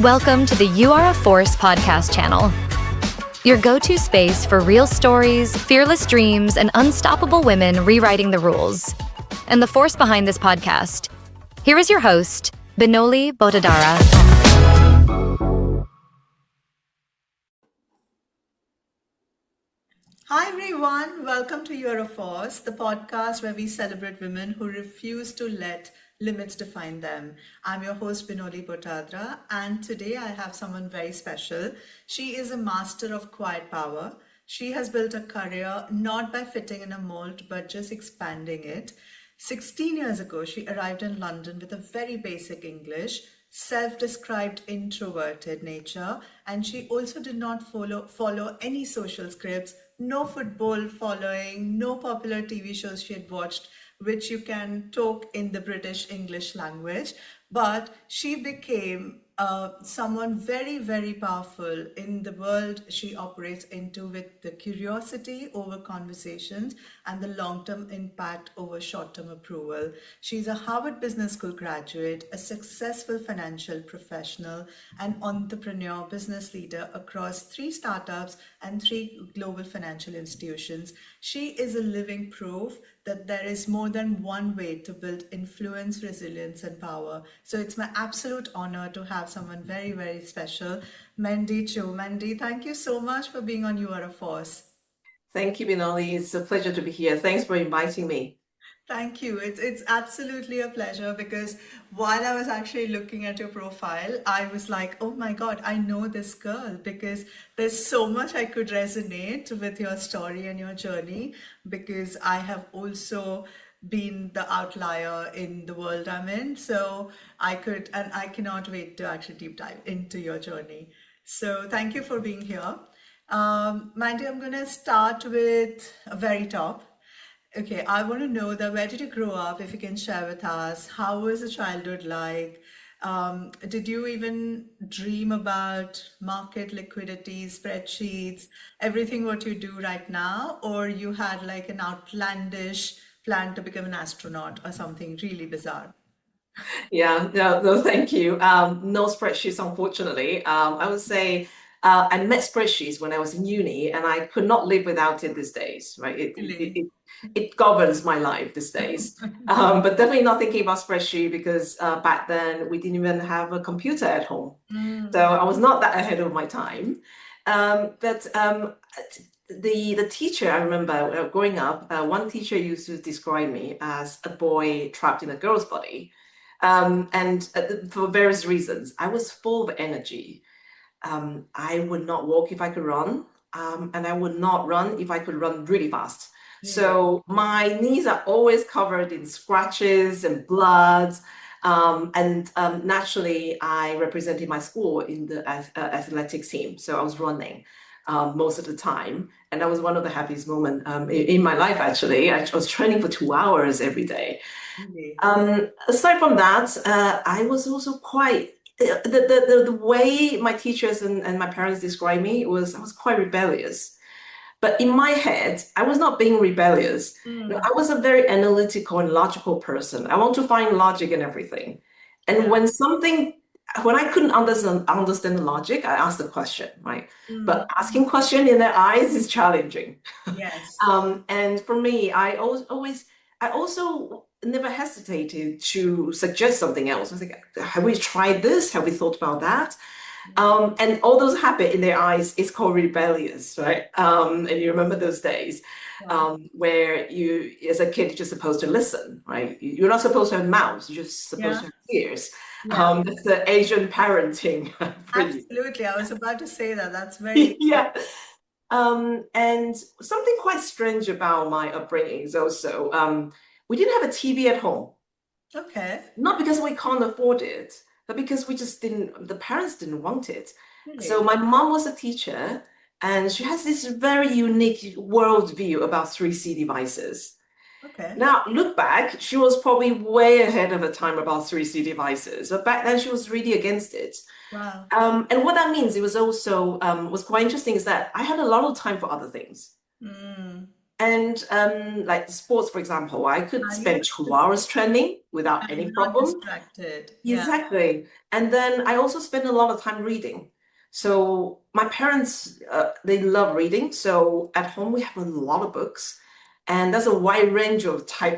Welcome to the You Are a Force podcast channel, your go-to space for real stories, fearless dreams, and unstoppable women rewriting the rules. And the force behind this podcast. Here is your host, Binoli Botadara. Hi everyone, welcome to You Are a Force, the podcast where we celebrate women who refuse to let limits define them. I'm your host Binoli Botadara, and today I have someone very special. She is a master of quiet power. She has built a career not by fitting in a mold but just expanding it. 16 years ago, she arrived in London with a very basic English, self-described introverted nature, and she also did not follow any social scripts, no football following, no popular TV shows she had watched, which you can talk in the British English language. But she became someone very, very powerful in the world she operates into, with the curiosity over conversations and the long-term impact over short-term approval. She's a Harvard Business School graduate, a successful financial professional, an entrepreneur, business leader across 3 startups and 3 global financial institutions. She is a living proof that there is more than one way to build influence, resilience, and power. So it's my absolute honor to have someone very, very special, Mandy Chiu. Mandy, thank you so much for being on You Are a Force. Thank you, Binoli. It's a pleasure to be here. Thanks for inviting me. Thank you. It's absolutely a pleasure, because while I was actually looking at your profile, I was like, oh my God, I know this girl, because there's so much I could resonate with your story and your journey, because I have also been the outlier in the world I'm in. So I cannot wait to actually deep dive into your journey. So thank you for being here. Mandy, I'm going to start with a very top. Okay, I want to know that where did you grow up, if you can share with us? How was the childhood like? Did you even dream about market liquidity, spreadsheets, everything what you do right now? Or you had like an outlandish plan to become an astronaut or something really bizarre? Yeah, no, thank you. No spreadsheets, unfortunately. I would say I met spreadsheets when I was in uni, and I could not live without it these days, right? Really? It governs my life these days. But definitely not thinking about spreadsheet, because back then we didn't even have a computer at home. So I was not that ahead of my time. But the teacher, I remember growing up, one teacher used to describe me as a boy trapped in a girl's body. And for various reasons, I was full of energy. I would not walk if I could run, and I would not run if I could run really fast. So my knees are always covered in scratches and blood. And naturally, I represented my school in the athletics team. So I was running most of the time. And that was one of the happiest moments in my life, actually. I was training for 2 hours every day. Really? Aside from that, I was also quite, the way my teachers and my parents described me was I was quite rebellious. But in my head, I was not being rebellious. I was a very analytical and logical person. I want to find logic in everything. And when I couldn't understand the logic, I asked the question, right? But asking question in their eyes is challenging. Yes. And for me, I also never hesitated to suggest something else. I was like, have we tried this? Have we thought about that? And all those habits in their eyes is called rebellious, right? And you remember those days where you, as a kid, you're just supposed to listen, right? You're not supposed to have mouths, you're just supposed to have ears. That's the Asian parenting. Absolutely. I was about to say that. That's very Yeah. And something quite strange about my upbringing is also, we didn't have a TV at home. okay. Not because we can't afford it, but because the parents didn't want it. Really? So my mom was a teacher, and she has this very unique worldview about 3C devices. Okay. Now, look back, she was probably way ahead of her time about 3C devices, but back then she was really against it. Wow. And what that means, it was also was quite interesting, is that I had a lot of time for other things. And like sports, for example, I could You're spend 2 hours training without any not problem. distracted. Yeah. Exactly. And then I also spend a lot of time reading. So my parents, they love reading. So at home, we have a lot of books. And there's a wide range of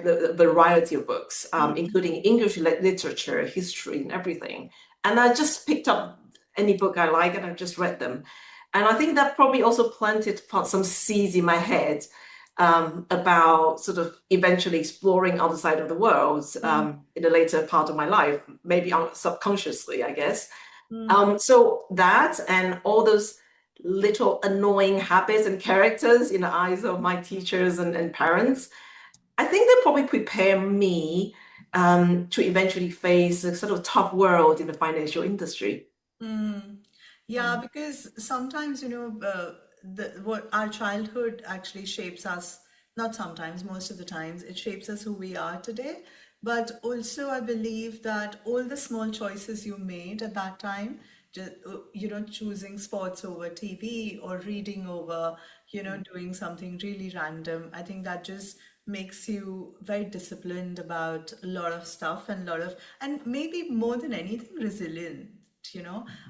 the variety of books, including English literature, history, and everything. And I just picked up any book I like and I just read them. And I think that probably also planted some seeds in my head about sort of eventually exploring other side of the world in the later part of my life, maybe subconsciously, I guess. So that and all those little annoying habits and characters in the eyes of my teachers and parents, I think they probably prepare me to eventually face a sort of tough world in the financial industry. Yeah, because sometimes, what our childhood actually shapes us, not sometimes, most of the times, it shapes us who we are today. But also, I believe that all the small choices you made at that time, just, choosing sports over TV or reading over, doing something really random, I think that just makes you very disciplined about a lot of stuff and maybe more than anything, resilient.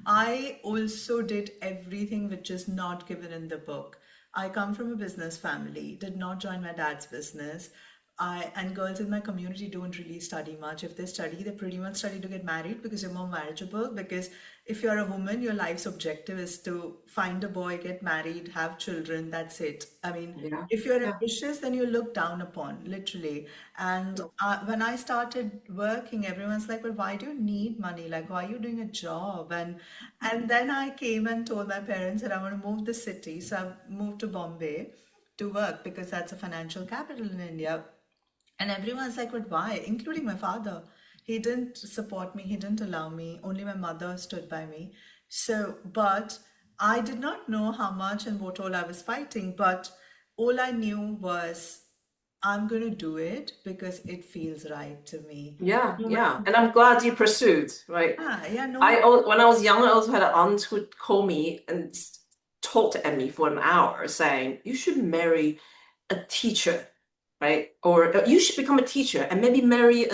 I also did everything which is not given in the book. I come from a business family, did not join my dad's business. And girls in my community don't really study much. If they study, they pretty much study to get married because you're more marriageable. Because if you're a woman, your life's objective is to find a boy, get married, have children. That's it. I mean, Yeah. if you're Yeah. ambitious, then you're looked down upon, literally. And when I started working, everyone's like, "Well, why do you need money? Like, why are you doing a job?" And then I came and told my parents that I want to move the city. So I moved to Bombay to work because that's a financial capital in India. And everyone's like, "But why?" Including my father. He didn't support me, he didn't allow me. Only my mother stood by me. So, but I did not know how much and what all I was fighting, but all I knew was I'm going to do it because it feels right to me. Yeah, No yeah. matter, And I'm glad you pursued, right? yeah, no matter. When I was young, I also had an aunt who'd call me and talk at me for an hour saying, you should marry a teacher, right? Or you should become a teacher and maybe marry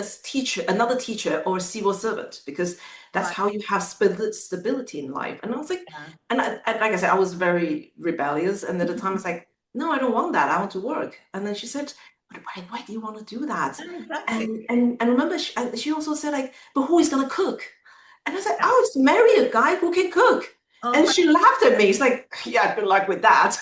another teacher or a civil servant, because that's Right. how you have stability in life. And I was like, Yeah. like I said, I was very rebellious. And at the time I was like, no, I don't want that. I want to work. And then she said, but why do you want to do that? Yeah, exactly. And remember, she also said like, but who is gonna cook? And I said, Yeah. oh, just marry a guy who can cook. Oh And my she laughed at me. It's like, yeah, good luck with that.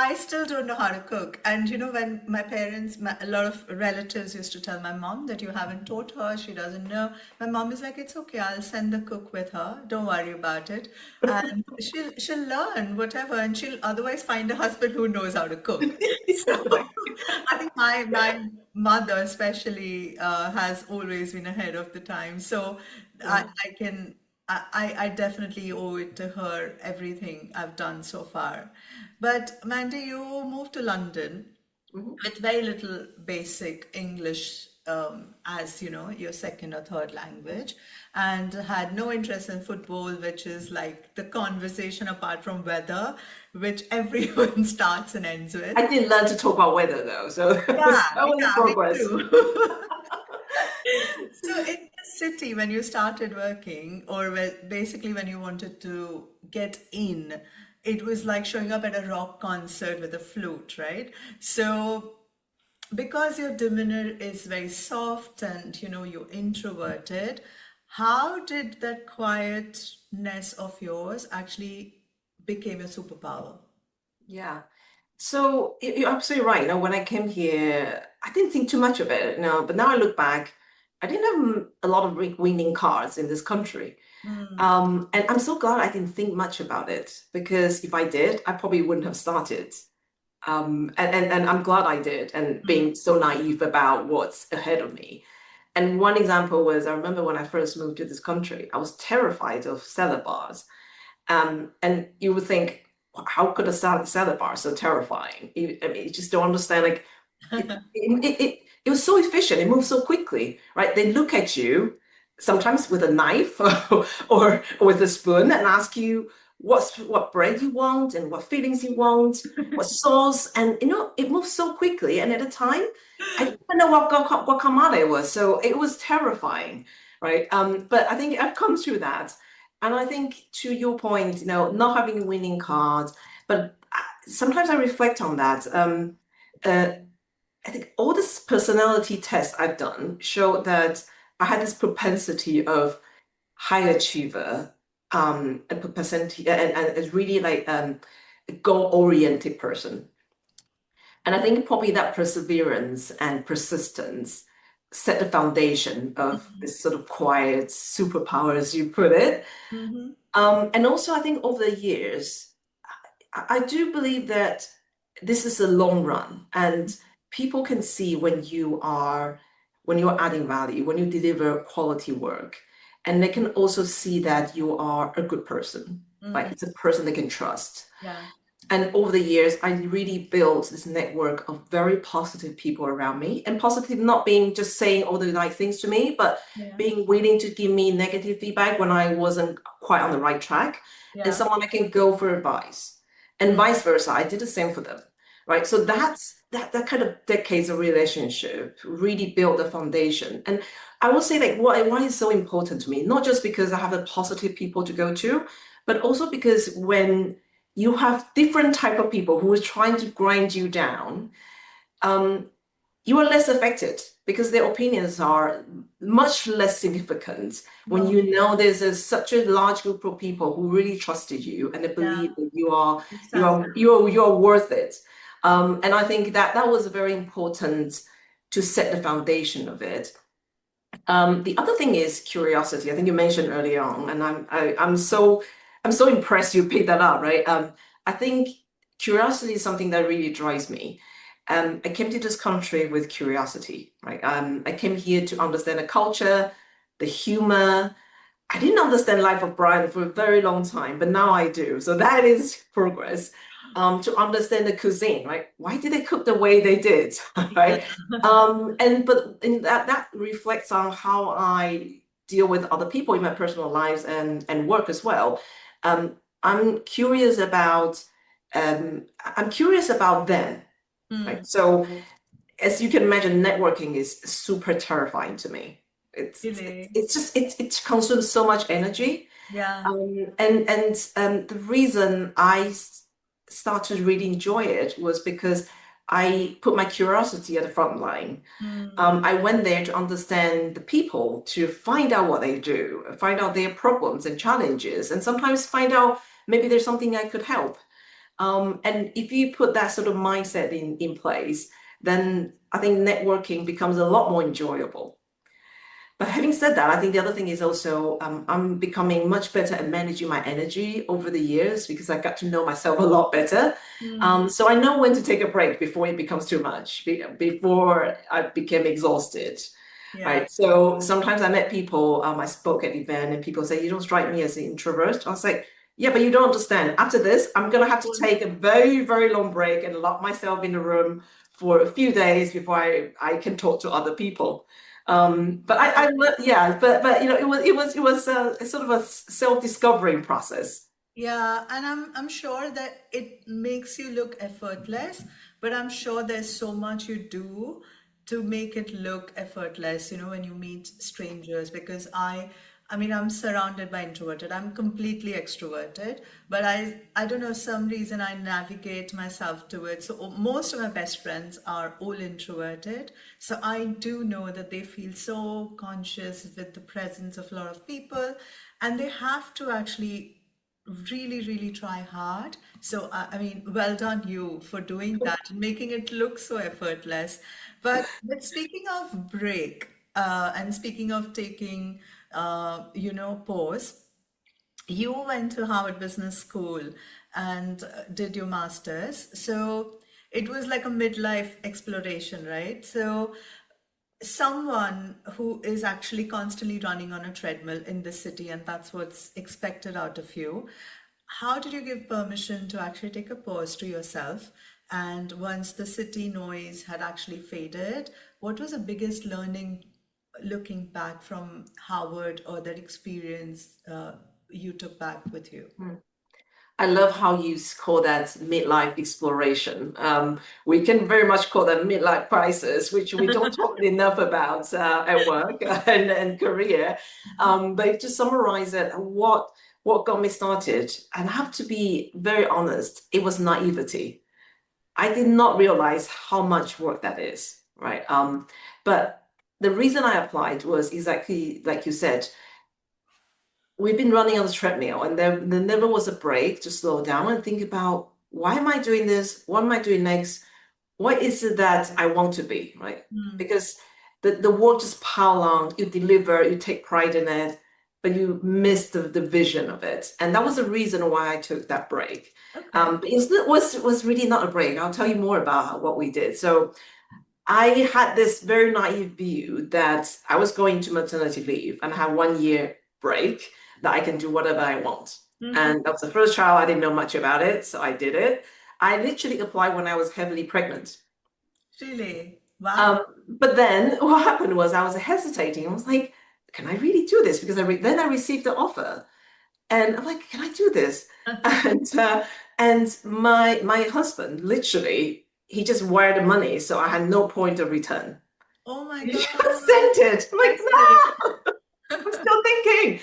I still don't know how to cook. And when my parents, a lot of relatives used to tell my mom that you haven't taught her, she doesn't know. My mom is like, it's okay, I'll send the cook with her. Don't worry about it. And she'll learn whatever, and she'll otherwise find a husband who knows how to cook. So I think my mother especially has always been ahead of the time. So I, Yeah. I can I definitely owe it to her, everything I've done so far. But Mandy, you moved to London Mhm. with very little basic English as your second or third language, and had no interest in football, which is like the conversation apart from weather, which everyone starts and ends with. I did learn to talk about weather though, so Yeah, that was yeah, me progress. too. So in the city, when you started working, or basically when you wanted to get in, it was like showing up at a rock concert with a flute, right? So because your demeanor is very soft and you're introverted, how did that quietness of yours actually became a superpower? Yeah. So you're absolutely right. When I came here, I didn't think too much of it. But now I look back, I didn't have a lot of winning cards in this country. And I'm so glad I didn't think much about it, because if I did, I probably wouldn't have started. And I'm glad I did, and being so naive about what's ahead of me. And one example was, I remember when I first moved to this country, I was terrified of salad bars. And you would think, how could a salad bar so terrifying? I mean, you just don't understand. Like, it was so efficient. It moved so quickly, right? They look at you sometimes with a knife or with a spoon and ask you, what brand you want and what feelings you want, what sauce, and it moves so quickly. And at the time, I didn't even know what guacamole was, so it was terrifying, right? But I think I've come through that, and I think to your point, not having a winning card, but sometimes I reflect on that. Uh, I think all this personality tests I've done show that I had this propensity of high achiever, a propensity, and is really like a goal-oriented person. And I think probably that perseverance and persistence set the foundation of this sort of quiet superpower, as you put it. Mm-hmm. And also, I think over the years, I do believe that this is a long run, and people can see when you're adding value, when you deliver quality work, and they can also see that you are a good person. Like it's a person they can trust. Yeah. And over the years, I really built this network of very positive people around me, and positive not being just saying all the nice things to me, but Yeah. being willing to give me negative feedback when I wasn't quite on the right track, and Yeah. someone I can go for advice, and vice versa. I did the same for them, right? So that kind of decades of relationship really built the foundation. And I will say like why is so important to me, not just because I have a positive people to go to, but also because when you have different type of people who are trying to grind you down, you are less affected because their opinions are much less significant when No. you know such a large group of people who really trusted you and they Yeah. believe that you are Exactly. worth it. And I think that was very important to set the foundation of it. The other thing is curiosity. I think you mentioned earlier on, and I'm so impressed you picked that up, right? I think curiosity is something that really drives me. I came to this country with curiosity, right? I came here to understand the culture, the humor. I didn't understand life of Brian for a very long time, but now I do. So that is progress. To understand the cuisine, right? Why did they cook the way they did, Yeah. right? But in that reflects on how I deal with other people in my personal lives and work as well. Um, I'm curious about I'm curious about them, right? So as you can imagine, networking is super terrifying to me. Really. It consumes so much energy. Yeah. And the reason started really enjoy it was because I put my curiosity at the front line. I went there to understand the people, to find out what they do, find out their problems and challenges, and sometimes find out maybe there's something I could help. And if you put that sort of mindset in place, then I think networking becomes a lot more enjoyable. But having said that, I think the other thing is also I'm becoming much better at managing my energy over the years because I got to know myself a lot better. So I know when to take a break before it becomes too much, before I became exhausted. Yeah. Right. So sometimes I met people, I spoke at an event and people say, you don't strike me as an introvert. I was like, yeah, but you don't understand. After this, I'm going to have to take a very, very long break and lock myself in a room for a few days before I can talk to other people. But yeah, but it was a sort of a self-discovering process. Yeah, and I'm sure that it makes you look effortless, but I'm sure there's so much you do to make it look effortless, when you meet strangers, because I mean I'm surrounded by introverted. I'm completely extroverted, but I don't know, some reason I navigate myself towards, so most of my best friends are all introverted. So I do know that they feel so conscious with the presence of a lot of people, and they have to actually really, really try hard. So, I mean, well done you for doing that and making it look so effortless. But speaking of break, and speaking of taking, pause, you went to Harvard Business School and did your master's. So it was like a midlife exploration, right? So someone who is actually constantly running on a treadmill in the city, and that's what's expected out of you. How did you give permission to actually take a pause to yourself? And once the city noise had actually faded, what was the biggest learning looking back from Harvard, or that experience you took back with you? I love how you call that midlife exploration. We can very much call that midlife crisis, which we don't talk enough about at work and career. But to summarize it, what got me started, and I have to be very honest, it was naivety. I did not realize how much work that is, right? But the reason I applied was exactly like you said. We've been running on the treadmill, and there never was a break to slow down and think about, why am I doing this? What am I doing next? What is it that I want to be, right? Because the work just pile on, you deliver, you take pride in it, but you miss the vision of it. And that was the reason why I took that break. Okay. But it was really not a break. I'll tell you more about what we did. So I had this very naive view that I was going to maternity leave and have 1 year break, that I can do whatever I want. And that was the first child. I didn't know much about it, so I did it. I literally applied when I was heavily pregnant. Really? Wow. But then what happened was I was hesitating. I was like, can I really do this? Because then I received the offer. And I'm like, can I do this? And my husband, literally, he just wired the money, so I had no point of return. Oh my He God. just sent it. I'm like, no, I'm still thinking.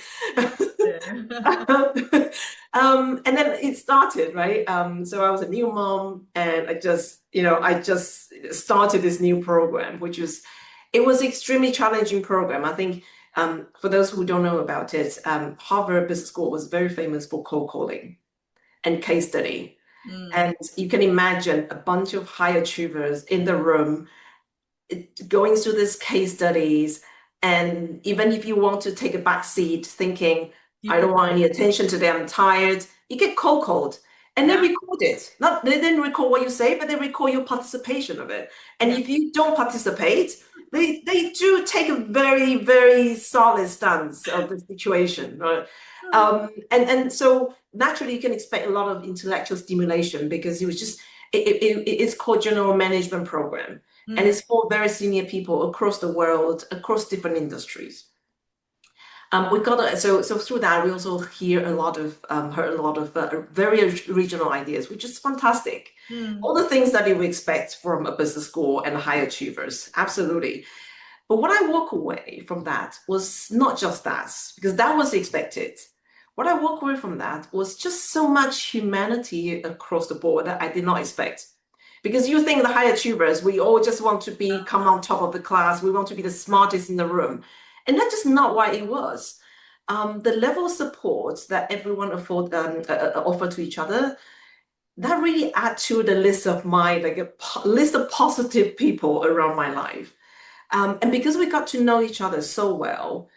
And then it started, right? So I was a new mom, and I just started this new program, it was an extremely challenging program. I think for those who don't know about it, Harvard Business School was very famous for cold calling and case study. And you can imagine a bunch of high achievers in the room going through these case studies. And even if you want to take a back seat thinking, I don't want any attention today, I'm tired, you get cold called. And they record it. Not they didn't record what you say, but they record your participation of it. And if you don't participate, they do take a very, very solid stance of the situation, right? And so naturally you can expect a lot of intellectual stimulation, because it's called general management program. And it's for very senior people across the world, across different industries. So through that we also heard a lot of very regional ideas, which is fantastic. All the things that you would expect from a business school and high achievers, absolutely. But what I walk away from that was not just that, because that was expected. What I walk away from that was just so much humanity across the board that I did not expect. Because you think the high achievers, we all just want to come on top of the class. We want to be the smartest in the room. And that's just not what it was. The level of support that everyone offered to each other, that really add to the list of list of positive people around my life. And because we got to know each other so well,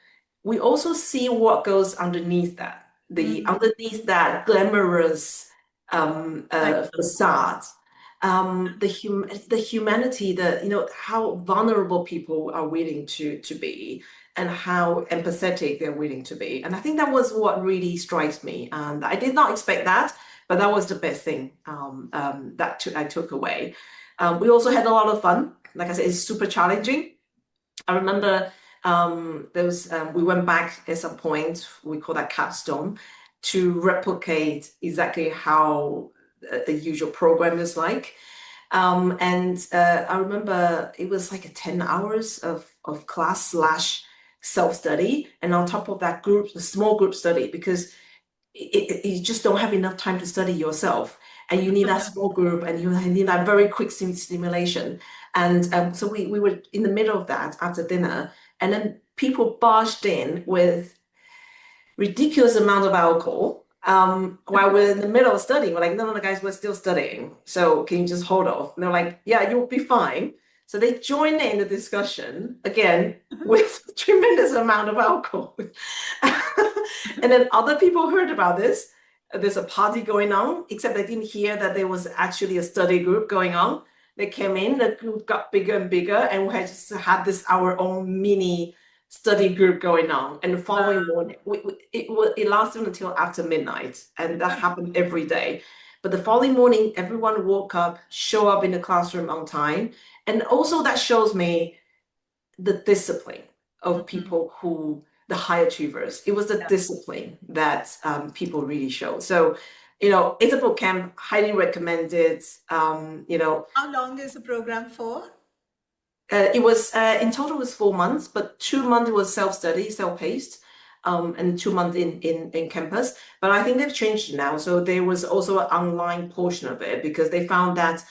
we also see what goes underneath that, underneath that glamorous facade. The humanity, how vulnerable people are willing to be, and how empathetic they're willing to be. And I think that was what really strikes me. And I did not expect that, but that was the best thing I took away. We also had a lot of fun. Like I said, it's super challenging. I remember we went back at some point, we call that capstone, to replicate exactly how the usual program is like. And I remember it was like 10 hours of class / self-study. And on top of that, a small group study, because you just don't have enough time to study yourself. And you need that small group, and you need that very quick stimulation. And so we were in the middle of that after dinner, and then people barged in with ridiculous amount of alcohol while we're in the middle of studying. We're like, no, guys, we're still studying. So can you just hold off? And they're like, yeah, you'll be fine. So they join in the discussion again with a tremendous amount of alcohol. And then other people heard about this. There's a party going on, except they didn't hear that there was actually a study group going on. They came in, the group got bigger and bigger, and we had just had our own mini study group going on. And the following morning, it lasted until after midnight, and that happened every day. But the following morning, everyone woke up, show up in the classroom on time. And also that shows me the discipline of people the high achievers. It was the discipline that people really showed. So it's a boot camp, highly recommended. How long is the program for? It was in total was 4 months, but 2 months was self-study, self-paced, and 2 months in campus. But I think they've changed it now. So there was also an online portion of it because they found that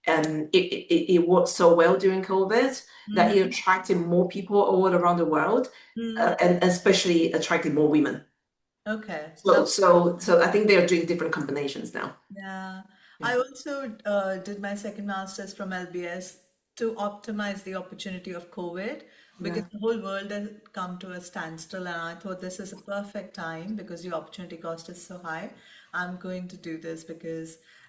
it worked so well during COVID that it attracted more people all around the world, and especially attracted more women. Okay. So I think they are doing different combinations now. Yeah. Yeah. I also did my second master's from LBS to optimize the opportunity of COVID because Yeah. the whole world had come to a standstill, and I thought this is a perfect time because the opportunity cost is so high. I'm going to do this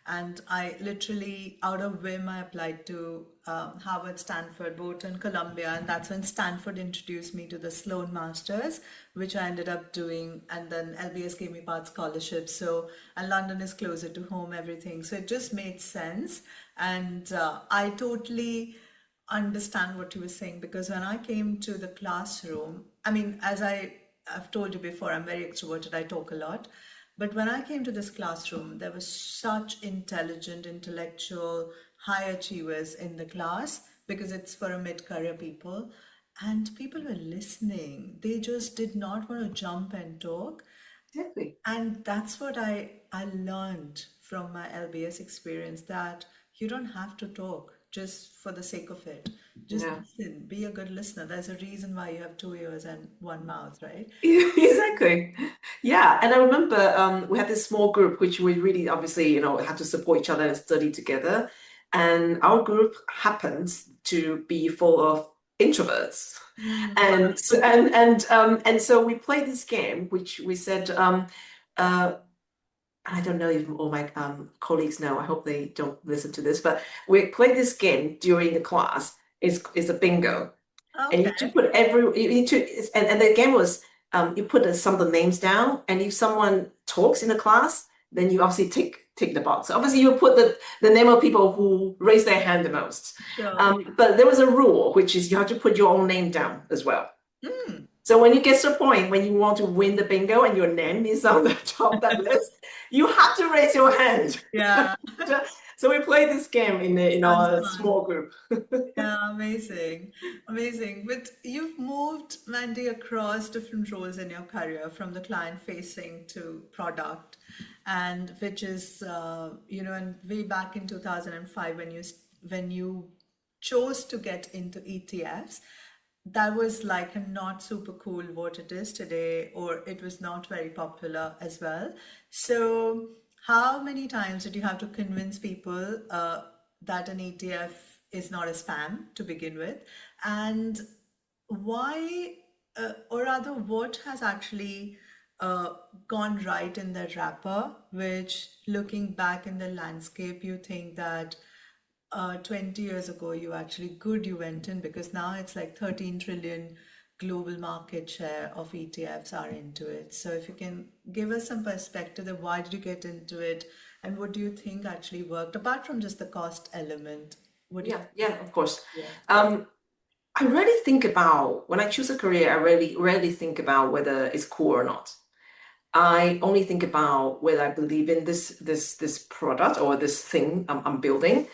and I literally, out of whim, I applied to Harvard, Stanford, Wharton, Columbia, and that's when Stanford introduced me to the Sloan Masters, which I ended up doing, and then LBS gave me part scholarship. So, and London is closer to home, everything. So it just made sense, and I totally understand what you were saying because when I came to the classroom, I mean, I've told you before, I'm very extroverted, I talk a lot. But when I came to this classroom, there was such intelligent, intellectual, high achievers in the class because it's for a mid-career people. And people were listening. They just did not want to jump and talk. Exactly. And that's what I learned from my LBS experience, that you don't have to talk just for the sake of it. Just Yeah. listen, be a good listener. There's a reason why you have two ears and one mouth, right? Exactly. Yeah. And I remember we had this small group which we really obviously, had to support each other and study together. And our group happened to be full of introverts. And so we played this game, which we said, I don't know if all my colleagues know. I hope they don't listen to this, but we played this game during the class. It's a bingo. And you Okay. need to put you need to, and the game was you put some of the names down, and if someone talks in the class, then you obviously tick the box. Obviously, you put the name of people who raise their hand the most. Sure. But there was a rule, which is you have to put your own name down as well. So when you get to a point when you want to win the bingo and your name is on the top of that list, you have to raise your hand. Yeah. So we played this game in Sounds our fun. small group. Yeah, amazing. Amazing. But you've moved, Mandy, across different roles in your career from the client facing to product, and which is, and way back in 2005 when you chose to get into ETFs, that was like a not super cool what it is today, or it was not very popular as well. So, how many times did you have to convince people that an ETF is not a spam to begin with? And why, or rather, what has actually gone right in that wrapper, which looking back in the landscape, you think that 20 years ago you went in, because now it's like 13 trillion global market share of ETFs are into it. So if you can give us some perspective of why did you get into it and what do you think actually worked apart from just the cost element? What do you Yeah, of course. Yeah. I rarely think about when I choose a career, I rarely think about whether it's cool or not. I only think about whether I believe in this product or this thing I'm building.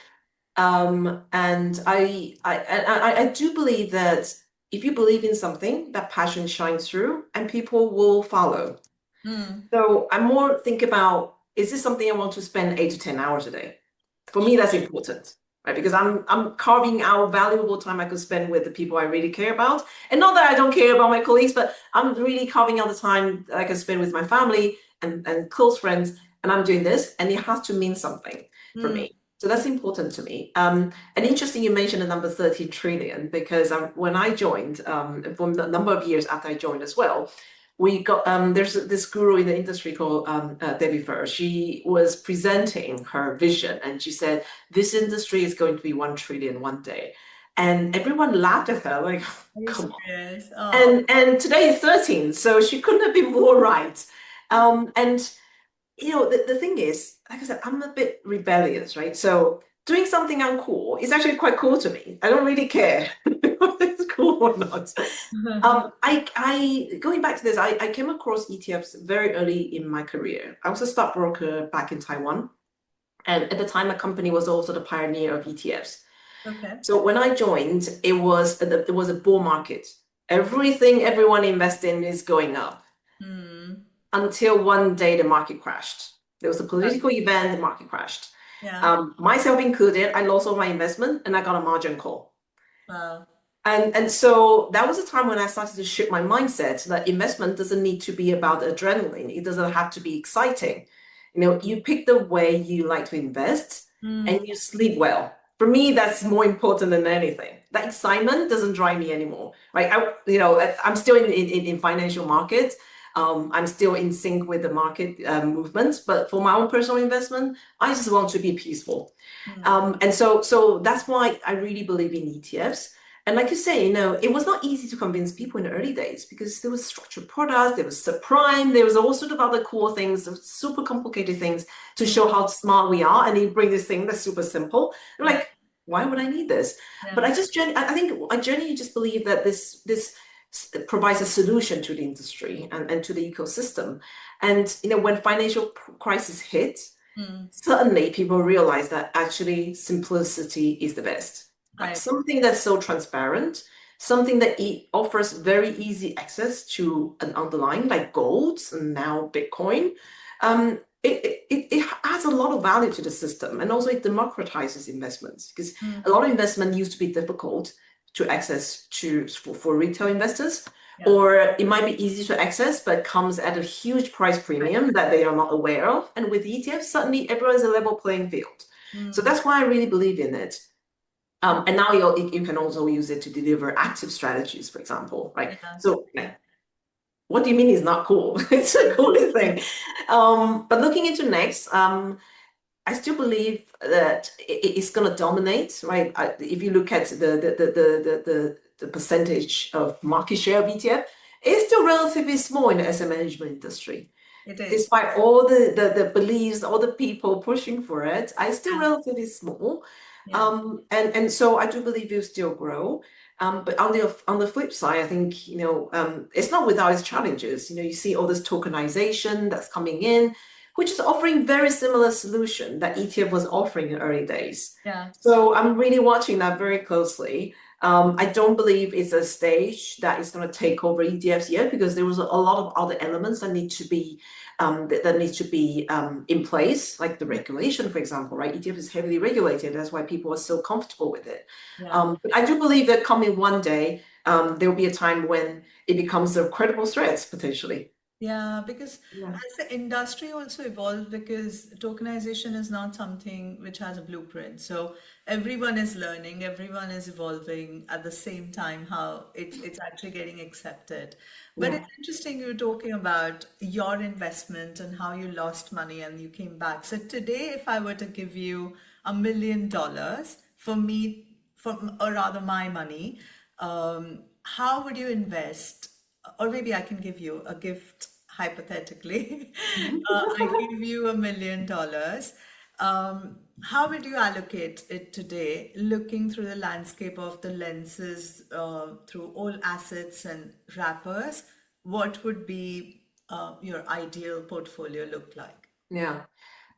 And I do believe that if you believe in something, that passion shines through and people will follow. So I more think about, is this something I want to spend 8 to 10 hours a day? For me, that's important, right? Because I'm carving out valuable time I could spend with the people I really care about. And not that I don't care about my colleagues, but I'm really carving out the time that I can spend with my family and close friends. And I'm doing this, and it has to mean something for me. So that's important to me. And interesting, you mentioned the number 30 trillion, because when I joined, for a number of years after I joined as well, we got there's this guru in the industry called Debbie Fur. She was presenting her vision, and she said, "This industry is going to be 1 trillion one day," and everyone laughed at her, like, Are you "Come on!" serious? Oh, And today is 13, so she couldn't have been more right. And the thing is, like I said, I'm a bit rebellious, right? So doing something uncool is actually quite cool to me. I don't really care if it's cool or not. I going back to this, I came across ETFs very early in my career. I was a stockbroker back in Taiwan. And at the time, my company was also the pioneer of ETFs. Okay. So when I joined, it was a bull market. Everything everyone invested in is going up until one day the market crashed. There was a political event, the market crashed. Yeah. Myself included, I lost all my investment and I got a margin call. Wow. And so that was a time when I started to shift my mindset that investment doesn't need to be about adrenaline. It doesn't have to be exciting. You pick the way you like to invest and you sleep well. For me, that's more important than anything. That excitement doesn't drive me anymore, right? I'm still in financial markets. I'm still in sync with the market movements, but for my own personal investment, I just want to be peaceful. And so that's why I really believe in ETFs. And like you say, it was not easy to convince people in the early days because there was structured products, there was subprime, there was all sort of other cool things, super complicated things to show how smart we are. And you bring this thing that's super simple. I'm like, why would I need this? Yeah. But I genuinely just believe that this provides a solution to the industry and to the ecosystem. And when financial crisis hit, suddenly people realize that actually simplicity is the best. Like something that's so transparent, something that offers very easy access to an underlying like gold and now Bitcoin. It adds a lot of value to the system, and also it democratizes investments because a lot of investment used to be difficult to access for retail investors, or it might be easy to access but comes at a huge price premium that they are not aware of. And with ETFs, suddenly everyone is a level playing field. So that's why I really believe in it. And now you can also use it to deliver active strategies, for example, right? So what do you mean it's not cool? It's a cool thing. But looking into next, I still believe that it's going to dominate, right? If you look at the percentage of market share of ETF, it's still relatively small in the asset management industry. It is. Despite all the beliefs, all the people pushing for it, it's still relatively small. And so I do believe it'll still grow. But on the flip side, I think it's not without its challenges. You see all this tokenization that's coming in, which is offering very similar solution that ETF was offering in early days. So I'm really watching that very closely. I don't believe it's a stage that is going to take over ETFs yet, because there was a lot of other elements that need to be in place, like the regulation, for example, right? ETF is heavily regulated. That's why people are so comfortable with it. But I do believe that coming one day, there will be a time when it becomes a credible threat, potentially. Yeah, because as the industry also evolved, because tokenization is not something which has a blueprint. So everyone is learning, everyone is evolving at the same time, how it's actually getting accepted. But it's interesting you're talking about your investment and how you lost money and you came back. So today, if I were to give you $1 million for me, or rather my money, how would you invest? Or maybe I can give you a gift hypothetically. I give you $1 million. How would you allocate it today, looking through the landscape of the lenses, through all assets and wrappers? What would be your ideal portfolio look like? Yeah.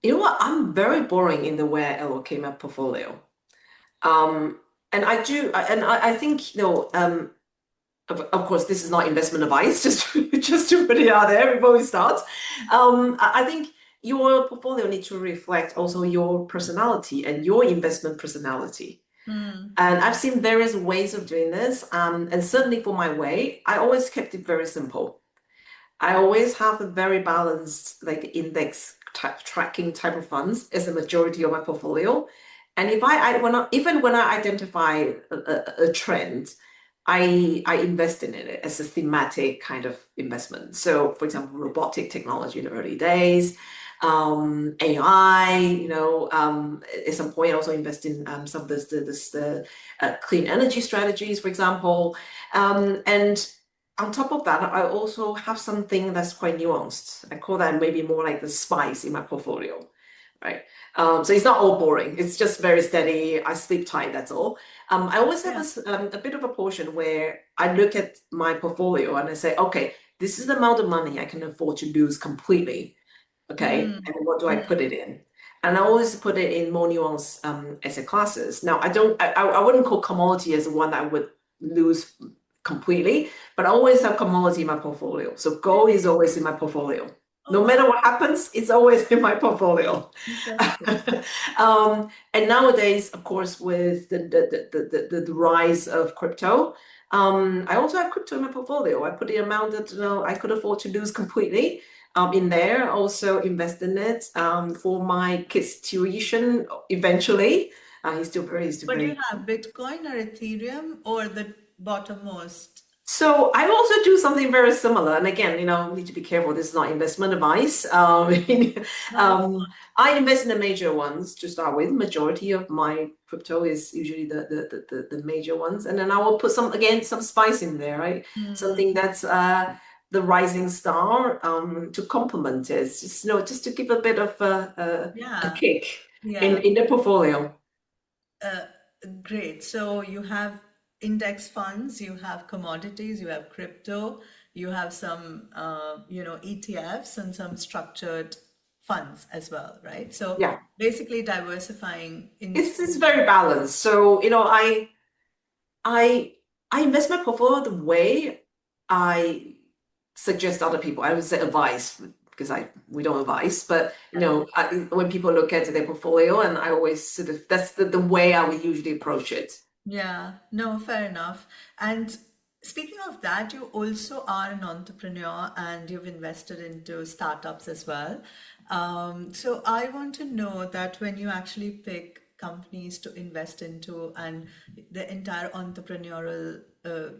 You know what? I'm very boring in the way I allocate my portfolio. And I think, of course, this is not investment advice, just to put it out there before we start. I think your portfolio needs to reflect also your personality and your investment personality. And I've seen various ways of doing this. And certainly for my way, I always kept it very simple. I always have a very balanced, like index tracking type of funds as the majority of my portfolio. And even when I identify a trend, I invest in it as a thematic kind of investment. So, for example, robotic technology in the early days, AI. At some point, I also invest in some of the clean energy strategies, for example. And on top of that, I also have something that's quite nuanced. I call that maybe more like the spice in my portfolio. right? So it's not all boring. It's just very steady. I sleep tight, that's all. I always have a bit of a portion where I look at my portfolio and I say, okay, this is the amount of money I can afford to lose completely. Okay, and then what do I put it in? And I always put it in more nuanced asset classes. Now, I wouldn't call commodity as one that I would lose completely, but I always have commodity in my portfolio. So gold is always in my portfolio. No matter what happens, it's always in my portfolio. And nowadays, of course, with the rise of crypto, I also have crypto in my portfolio. I put the amount that I could afford to lose completely in there. Also invest in it for my kids' tuition eventually. He's still very. But you have Bitcoin or Ethereum or the bottommost? So I also do something very similar. And again, need to be careful. This is not investment advice. I invest in the major ones to start with. Majority of my crypto is usually the major ones. And then I will put some spice in there, right? Something that's the rising star to complement it. Just to give a bit of a kick in the portfolio. Great. So you have index funds, you have commodities, you have crypto, you have some, ETFs and some structured funds as well, right? So basically diversifying. It's very balanced. So, I invest my portfolio the way I suggest other people. I would say advice because we don't advise, but when people look at their portfolio, and I always that's the way I would usually approach it. Yeah, no, fair enough. And speaking of that, you also are an entrepreneur and you've invested into startups as well. So I want to know that when you actually pick companies to invest into and the entire entrepreneurial,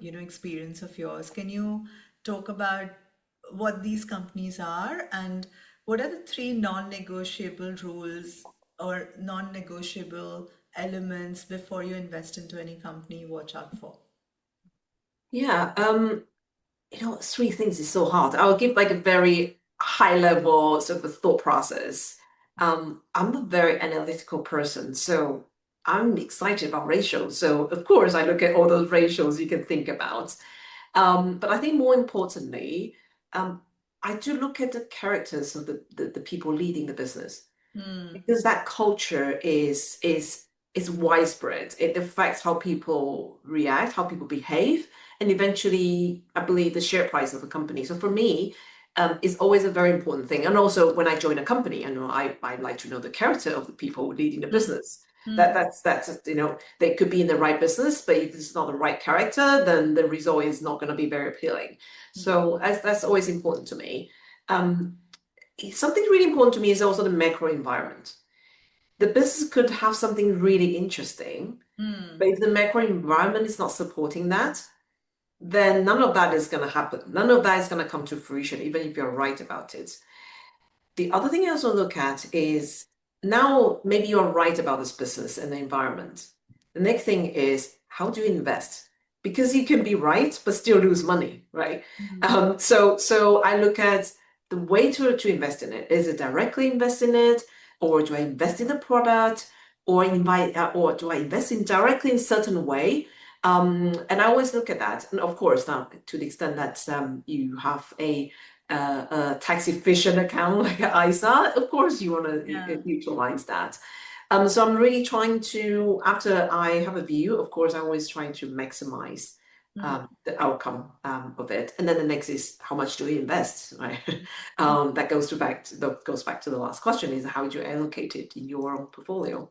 experience of yours, can you talk about what these companies are and what are the three non-negotiable rules or non-negotiable elements before you invest into any company you watch out for? Yeah, three things is so hard. I'll give like a very high level sort of thought process. I'm a very analytical person, so I'm excited about ratios. So of course I look at all those ratios you can think about. But I think more importantly, I do look at the characters of the people leading the business. Because that culture is widespread. It affects how people react, how people behave, and eventually, I believe, the share price of a company. So for me, it's always a very important thing. And also, when I join a company, I like to know the character of the people leading the business. That's they could be in the right business, but if it's not the right character, then the result is not going to be very appealing. So that's always important to me. Something really important to me is also the macro environment. The business could have something really interesting, but if the macro environment is not supporting that, then none of that is going to happen. None of that is going to come to fruition, even if you're right about it. The other thing I also look at is now maybe you're right about this business and the environment. The next thing is how do you invest? Because you can be right, but still lose money, right? So I look at the way to invest in it. Is it directly invest in it, or do I invest in the product, or do I invest in directly in a certain way? And I always look at that. And of course, now to the extent that you have a tax efficient account like an ISA, of course you want to utilize that. So I'm really trying to, after I have a view, of course, I'm always trying to maximize the outcome of it. And then the next is how much do we invest, right? That goes back to the last question, is how do you allocate it in your own portfolio?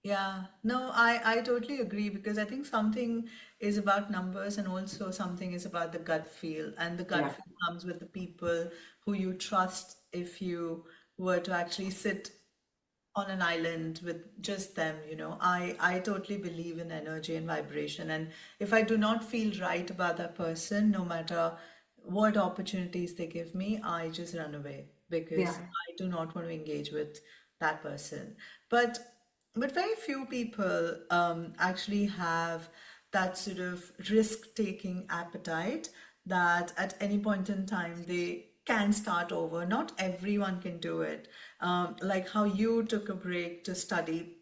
Yeah, no, I totally agree because I think something is about numbers and also something is about the gut feel. And the gut feel comes with the people who you trust if you were to actually sit on an island with just them, I totally believe in energy and vibration. And if I do not feel right about that person, no matter what opportunities they give me, I just run away because I do not want to engage with that person. But very few people actually have that sort of risk-taking appetite that at any point in time they can start over. Not everyone can do it. Like how you took a break to study,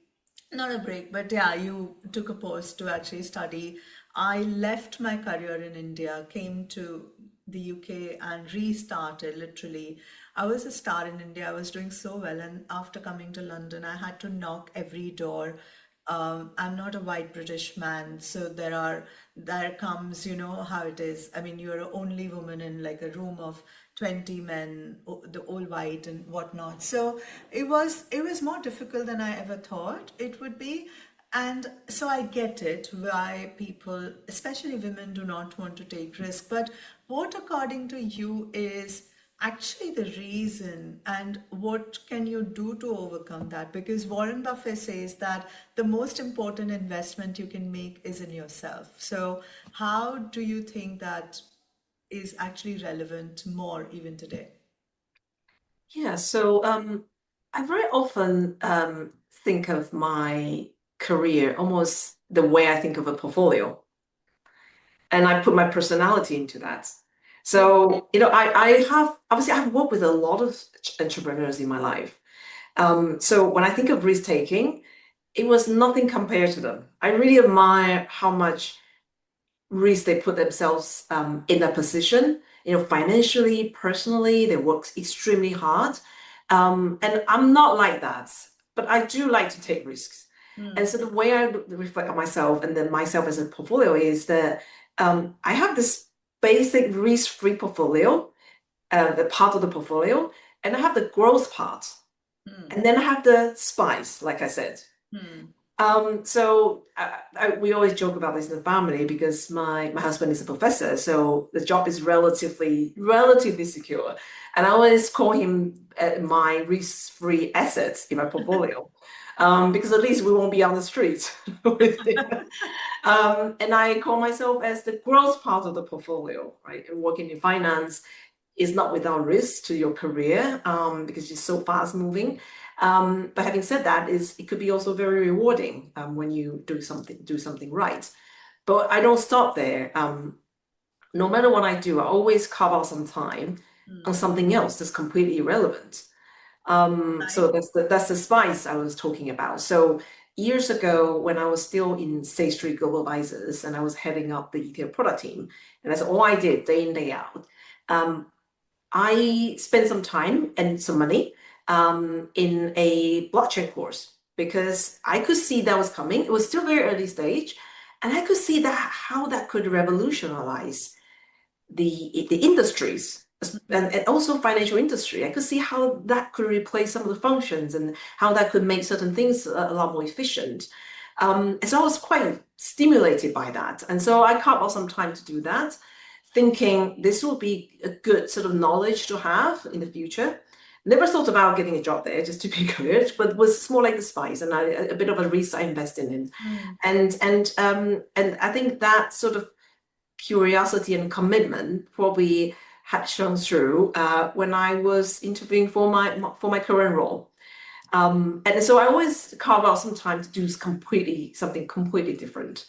not a break, but yeah, you took a pause to actually study. I left my career in India, came to the UK and restarted literally. I was a star in India. I was doing so well. And after coming to London, I had to knock every door. I'm not a white British man, so there comes, you know how it is. I mean, you're the only woman in like a room of 20 men, the all white and whatnot. So it was more difficult than I ever thought it would be. And so I get it why people, especially women, do not want to take risk. But what, according to you, is actually the reason, and what can you do to overcome that? Because Warren Buffett says that the most important investment you can make is in yourself. So how do you think that is actually relevant more even today? Yeah, so I very often think of my career almost the way I think of a portfolio, and I put my personality into that. So, I have obviously I've worked with a lot of entrepreneurs in my life. So when I think of risk taking, it was nothing compared to them. I really admire how much risk they put themselves in that position, financially, personally, they work extremely hard. And I'm not like that, but I do like to take risks. And so the way I reflect on myself and then myself as a portfolio is that I have this basic risk-free portfolio, the part of the portfolio, and I have the growth part. And then I have the spice, like I said. So we always joke about this in the family because my husband is a professor, so the job is relatively secure, and I always call him my risk-free assets in my portfolio, because at least we won't be on the streets with it. And I call myself as the growth part of the portfolio, right? And working in finance is not without risk to your career, because it's so fast moving. But having said that, it could be also very rewarding when you do something right. But I don't stop there. No matter what I do, I always carve out some time on something else that's completely irrelevant. So that's the spice I was talking about. So years ago, when I was still in State Street Global Advisors and I was heading up the ETF product team, and that's all I did day in, day out. I spent some time and some money in a blockchain course because I could see that was coming. It was still very early stage, and I could see that how that could revolutionize the industries and also financial industry. I could see how that could replace some of the functions and how that could make certain things a lot more efficient. And so I was quite stimulated by that. And so I carved out some time to do that, thinking this will be a good sort of knowledge to have in the future. Never thought about getting a job there, just to be clear, but was more like the spice and a bit of a risk I invested in. And I think that sort of curiosity and commitment probably had shown through when I was interviewing for my current role. And so I always carve out some time to do something completely different.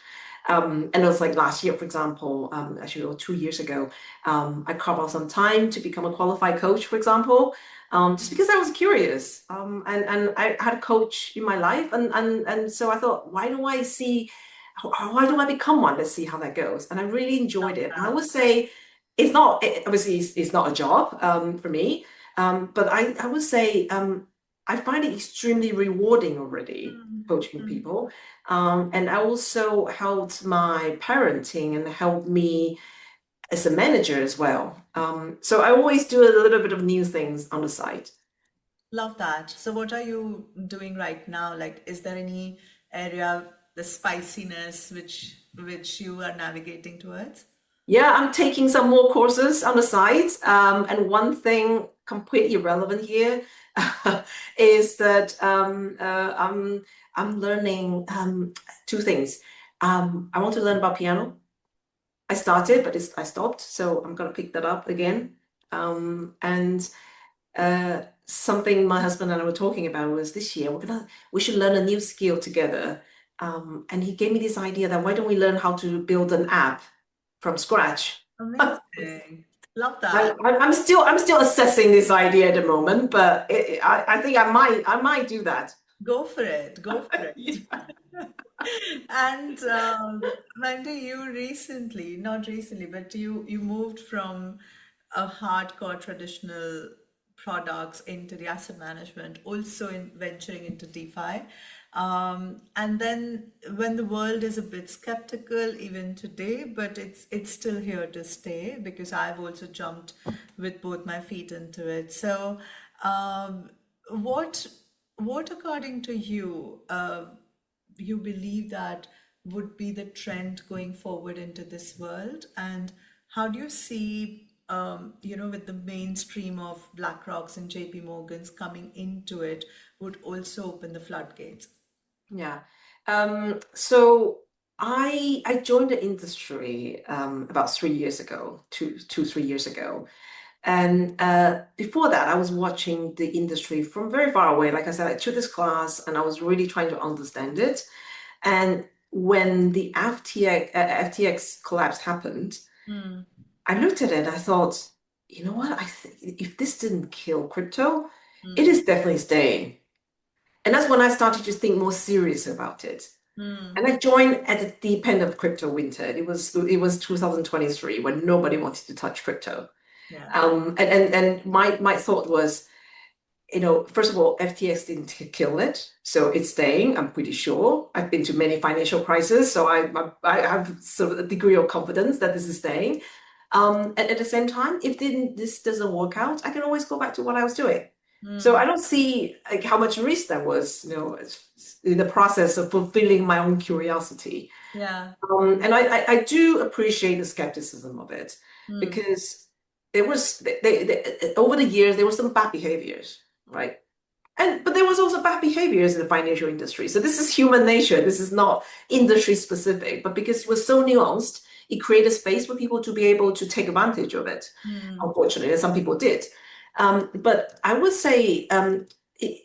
And it was like last year, for example, actually, or 2 years ago, I carved out some time to become a qualified coach, for example, just because I was curious. And I had a coach in my life, and so I thought, why don't I become one? Let's see how that goes. And I really enjoyed it. And I would say obviously it's not a job for me, but I would say I find it extremely rewarding already coaching people. And I also helped my parenting and helped me as a manager as well. So I always do a little bit of new things on the side. Love that. So what are you doing right now? Like, is there any area, the spiciness which you are navigating towards? Yeah, I'm taking some more courses on the side. And one thing completely relevant here is that I'm learning two things. I want to learn about piano. I started, but I stopped, so I'm gonna pick that up again. And something my husband and I were talking about was this year we should learn a new skill together. And he gave me this idea that why don't we learn how to build an app from scratch? Amazing. Love that. I'm still assessing this idea at the moment, but I think I might do that. Go for it. Go for Yeah. it. And Mandy, you recently, not recently, but you moved from a hardcore traditional products into the asset management, also in venturing into DeFi. And then when the world is a bit skeptical even today, but it's still here to stay because I've also jumped with both my feet into it. So, um, what what according to you, you believe that would be the trend going forward into this world? And how do you see, with the mainstream of BlackRocks and JP Morgans coming into it, would also open the floodgates? Yeah. So I joined the industry about 3 years ago, 3 years ago. And before that, I was watching the industry from very far away. Like I said, I took this class and I was really trying to understand it. And when the FTX collapse happened, Mm, I looked at it and I thought, you know what? I think if this didn't kill crypto, it mm, is definitely staying. And that's when I started to think more serious about it. mm. And I joined at the deep end of crypto winter. It was 2023 when nobody wanted to touch crypto. Yeah. And my thought was, first of all, FTX didn't kill it, so it's staying. I'm pretty sure. I've been to many financial crises, so I have sort of a degree of confidence that this is staying. And at the same time, if this doesn't work out, I can always go back to what I was doing. So I Mm, don't see like how much risk there was, in the process of fulfilling my own curiosity. yeah. And I do appreciate the skepticism of it Mm, because over the years there were some bad behaviors, right? But there was also bad behaviors in the financial industry. So this is human nature. This is not industry specific, but because it was so nuanced, it created space for people to be able to take advantage of it. mm, Unfortunately, and some people did. But I would say it,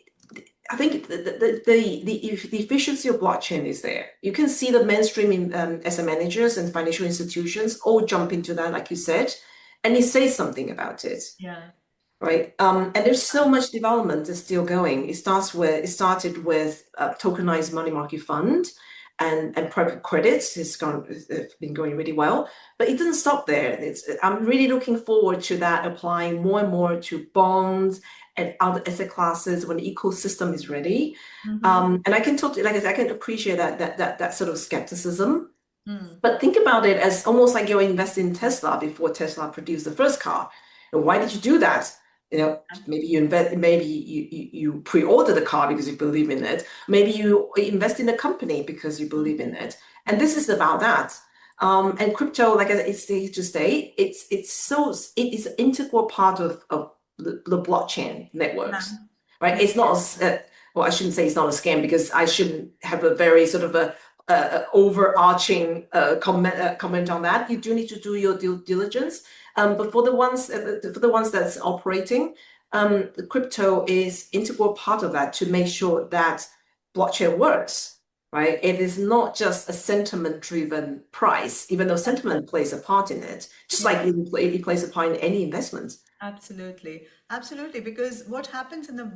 I think the efficiency of blockchain is there. You can see the mainstream asset managers and financial institutions all jump into that, like you said, and it says something about it, yeah. right? And there's so much development that's still going. It started with a tokenized money market fund and private credits. It's been going really well, but it doesn't stop there. I'm really looking forward to that applying more and more to bonds and other asset classes when the ecosystem is ready. Mm-hmm. And I can totally, like I said, I can appreciate that sort of skepticism. Mm, But think about it as almost like you're investing in Tesla before Tesla produced the first car. And why did you do that? Maybe you invest, maybe you pre-order the car because you believe in it. Maybe you invest in the company because you believe in it. And this is about that. And crypto, like I said, it's here to stay. It is an integral part of the blockchain yeah. networks, right? Yeah. It's not well, I shouldn't say it's not a scam because I shouldn't have a very sort of a overarching comment on that. You do need to do your due diligence. But for the ones that's operating, the crypto is integral part of that to make sure that blockchain works, right? It is not just a sentiment-driven price, even though sentiment plays a part in it, just like Yeah. it plays a part in any investment. Absolutely. Absolutely. Because what happens in the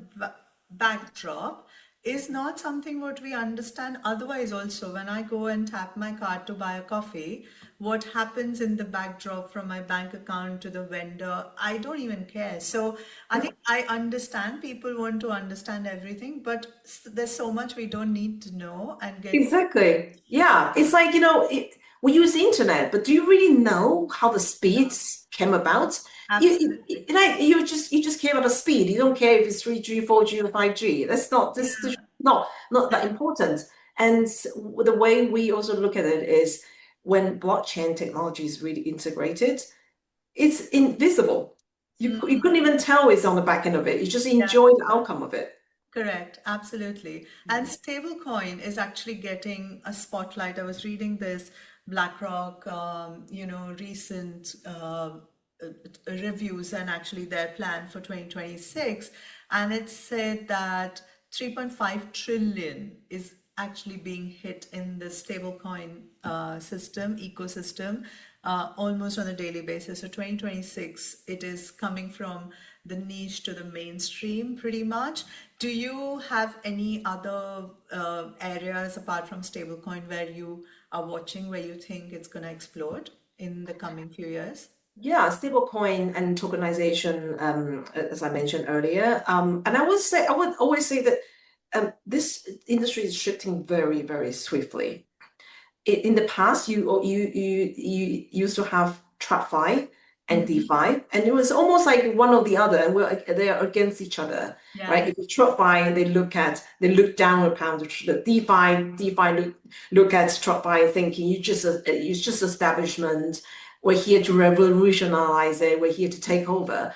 backdrop is not something what we understand. Otherwise, also, when I go and tap my card to buy a coffee, what happens in the backdrop from my bank account to the vendor, I don't even care. So I think I understand people want to understand everything, but there's so much we don't need to know and get. Exactly. Yeah. It's like, we use the internet, but do you really know how the speeds came about? Absolutely. You just care about the speed. You don't care if it's 3G, 4G, or 5G. This not that important. And the way we also look at it is when blockchain technology is really integrated, it's invisible. You couldn't even tell it's on the back end of it. You just Yeah. enjoy the outcome of it. Correct, absolutely. And stablecoin is actually getting a spotlight. I was reading this BlackRock, recent reviews and actually their plan for 2026. And it said that 3.5 trillion is actually being hit in the stablecoin ecosystem almost on a daily basis. So 2026, it is coming from the niche to the mainstream pretty much. Do you have any other areas apart from stablecoin where you are watching, where you think it's going to explode in the coming few years? Yeah, stablecoin and tokenization, as I mentioned earlier. And I would always say that this industry is shifting very, very swiftly. In the past, you used to have TradFi and DeFi, and it was almost like one or the other, and they are against each other, right? If you TradFi, they look down upon the DeFi look at TradFi, thinking it's just establishment. We're here to revolutionize it. We're here to take over.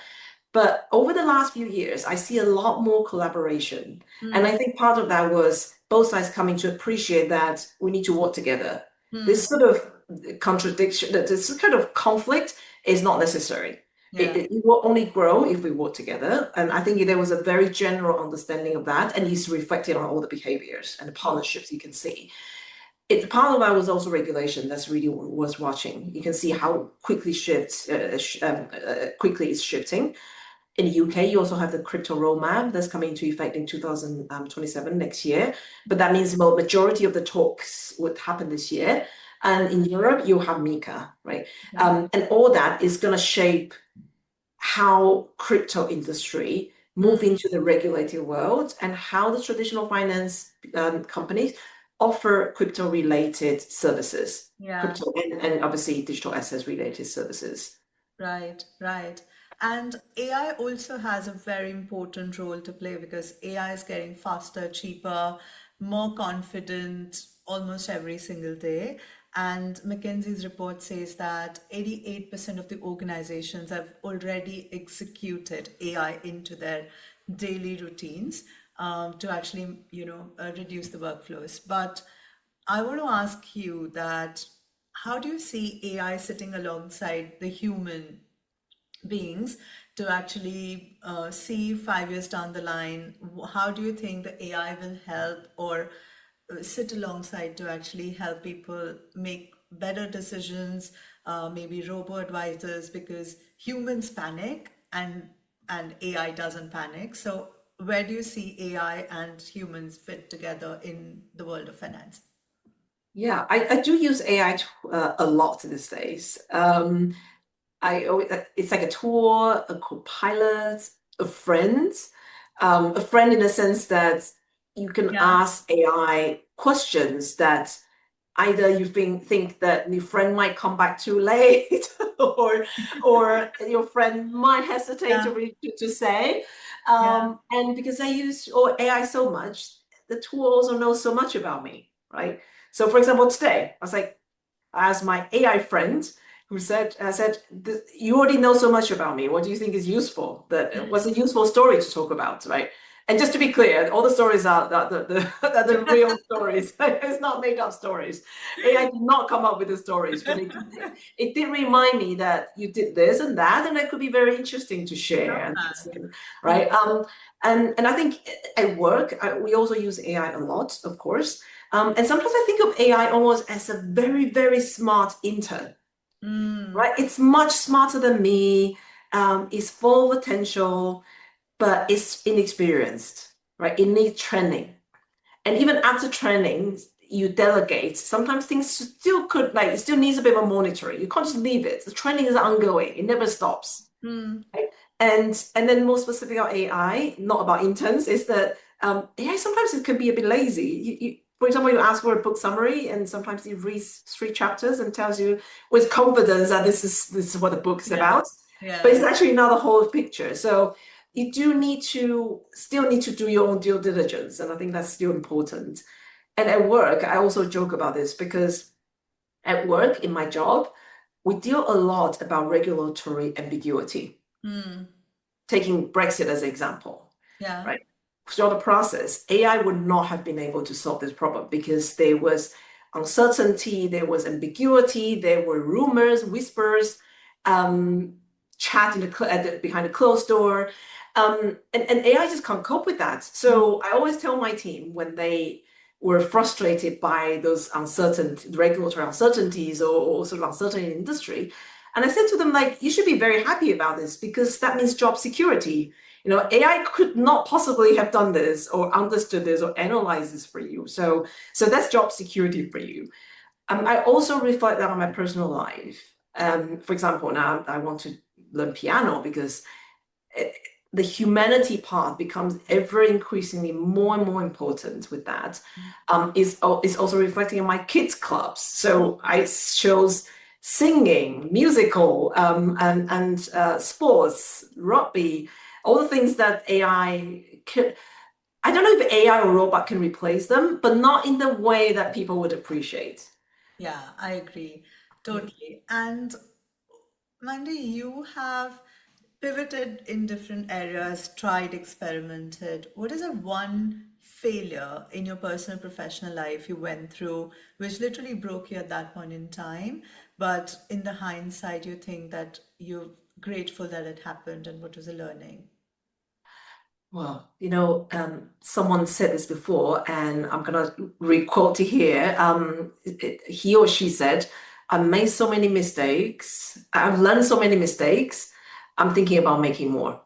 But over the last few years, I see a lot more collaboration. And I think part of that was both sides coming to appreciate that we need to work together. This sort of contradiction, this kind of conflict is not necessary. It will only grow if we work together. And I think there was a very general understanding of that, and it's reflected on all the behaviors and the partnerships you can see. Part of that was also regulation that's really worth watching. You can see how quickly quickly it's shifting. In the UK, you also have the crypto roadmap that's coming into effect in 2027 next year. But that means the majority of the talks would happen this year. And in Europe, you have MiCA, right? And all that is going to shape how crypto industry move into the regulated world and how the traditional finance companies offer crypto-related services, crypto and obviously digital assets-related services. Right, right. And AI also has a very important role to play because AI is getting faster, cheaper, more confident almost every single day. And McKinsey's report says that 88% of the organizations have already executed AI into their daily routines to actually, reduce the workflows. But I want to ask you that how do you see AI sitting alongside the human beings to actually see 5 years down the line? How do you think the AI will help or sit alongside to actually help people make better decisions, maybe robo advisors, because humans panic and AI doesn't panic. So where do you see AI and humans fit together in the world of finance? Yeah, I do use AI a lot these days. It's like a tool, a co-pilot, a friend in the sense that you can ask AI questions that either you think that your friend might come back too late, or your friend might hesitate to say. And because I use AI so much, the tool also knows so much about me, right? So, for example, today I asked my AI friend I said, you already know so much about me. What do you think is useful? What's a useful story to talk about, right? And just to be clear, all the stories are the real stories. It's not made up stories. AI did not come up with the stories, but it did remind me that you did this and that, and that could be very interesting to share, right? And I think at work, we also use AI a lot, of course. And sometimes I think of AI almost as a very, very smart intern, right? It's much smarter than me. It's full of potential, but it's inexperienced, right? It needs training. And even after training, you delegate. Sometimes things still it still needs a bit of monitoring. You can't just leave it. The training is ongoing. It never stops. Right? And then more specific about AI, not about interns, is that AI sometimes it can be a bit lazy. For example, you ask for a book summary, and sometimes it reads 3 chapters and tells you with confidence that this is what the book is about. But it's actually not the whole picture. So you still need to do your own due diligence, and I think that's still important. And at work, I also joke about this because at work, in my job, we deal a lot about regulatory ambiguity. Taking Brexit as an example, right? Throughout the process, AI would not have been able to solve this problem because there was uncertainty, there was ambiguity, there were rumors, whispers, chat behind a closed door, and AI just can't cope with that. So I always tell my team when they were frustrated by those regulatory uncertainties or sort of uncertainty in industry. And I said to them, like, you should be very happy about this because that means job security. AI could not possibly have done this or understood this or analyzed this for you. So that's job security for you. I also reflect that on my personal life. For example, now I want to learn piano because the humanity part becomes ever increasingly more and more important with that. Is also reflecting in my kids' clubs. So I chose singing, musical, and sports, rugby, all the things that AI could. I don't know if AI or robot can replace them, but not in the way that people would appreciate. Yeah, I agree totally. And Mandy, you have pivoted in different areas, tried, experimented. What is a one failure in your personal professional life you went through, which literally broke you at that point in time, but in the hindsight, you think that you're grateful that it happened, and what was the learning? Well, someone said this before, and I'm gonna requote it here. He or she said, "I've made so many mistakes. I've learned so many mistakes. I'm thinking about making more."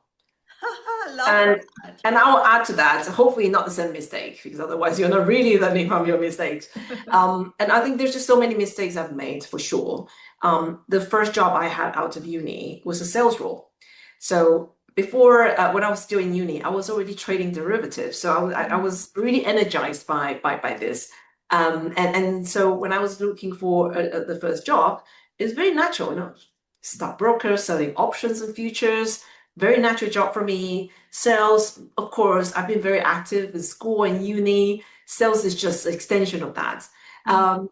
Love And that. and I'll add to that, hopefully not the same mistake, because otherwise you're not really learning from your mistakes. And I think there's just so many mistakes I've made for sure. The first job I had out of uni was a sales role. So before, when I was still in uni, I was already trading derivatives. So I was really energized by this. And so when I was looking for the first job, it's very natural, stockbroker selling options and futures, very natural job for me. Sales, of course, I've been very active in school and uni. Sales is just an extension of that.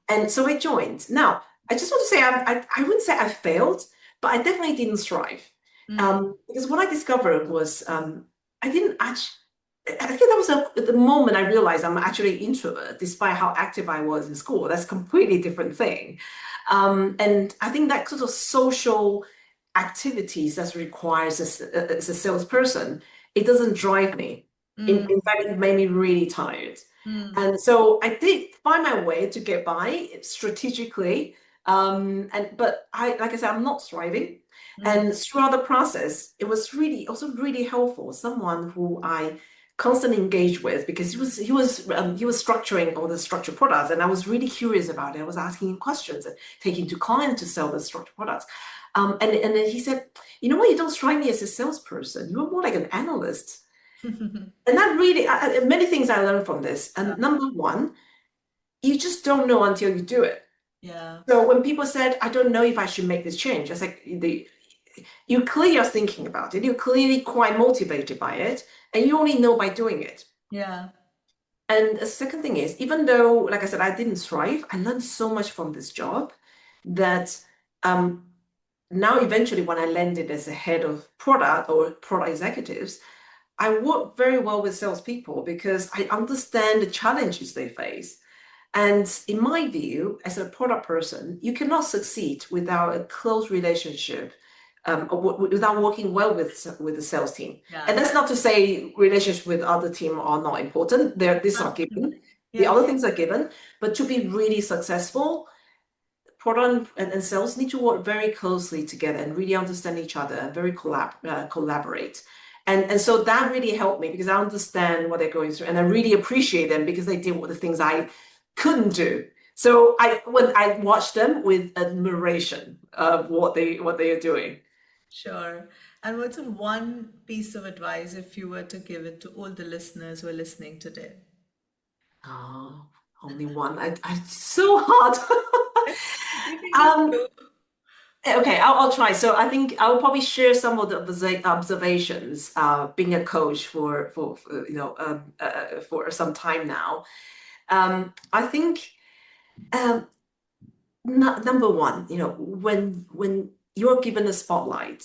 And so I joined. Now, I just want to say, I wouldn't say I failed, but I definitely didn't thrive. Because what I discovered was I didn't actually, I think that was the moment I realized I'm actually an introvert, despite how active I was in school. That's a completely different thing. And I think that sort of social activities that requires as a salesperson, it doesn't drive me. In fact, it made me really tired. And so I did find my way to get by strategically. But like I said, I'm not thriving. And throughout the process, it was really also really helpful. Someone who I constantly engaged with because he was structuring all the structured products, and I was really curious about it. I was asking him questions and taking to clients to sell the structured products. And then he said, "You know what? You don't strike me as a salesperson. You're more like an analyst." And that really, many things I learned from this. And number one, you just don't know until you do it. Yeah. So when people said, "I don't know if I should make this change," I was like, you clearly are thinking about it. You're clearly quite motivated by it, and you only know by doing it. Yeah. And the second thing is, even though, like I said, I didn't thrive, I learned so much from this job that now eventually when I landed as a head of product or product executives, I work very well with salespeople because I understand the challenges they face. And in my view, as a product person, you cannot succeed without a close relationship, or without working well with the sales team. Yeah. And that's not to say relationships with other team are not important. These are given. The Yeah. other things are given. But to be really successful, product and sales need to work very closely together and really understand each other and very collaborate. And so that really helped me because I understand what they're going through and I really appreciate them because they did the things I couldn't do. So when I watch them with admiration of what they are doing. Sure. And what's one piece of advice if you were to give it to all the listeners who are listening today? Oh, only one. So hard. You can do um, two. okay, I'll try. So I think I'll probably share some of the observations. Being a coach for some time now. I think number one, when you're given a spotlight,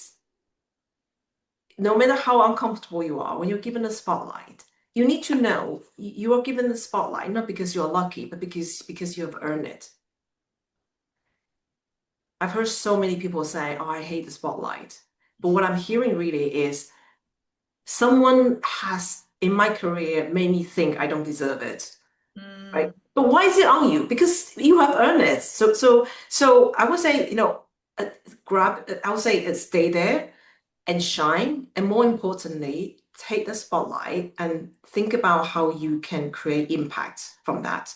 no matter how uncomfortable you are, when you're given a spotlight, you need to know you are given the spotlight not because you're lucky, but because you have earned it. I've heard so many people say, "Oh, I hate the spotlight." But what I'm hearing really is someone has, in my career, made me think I don't deserve it. right? But why is it on you? Because you have earned it. So I would say, I would say stay there and shine. And more importantly, take the spotlight and think about how you can create impact from that.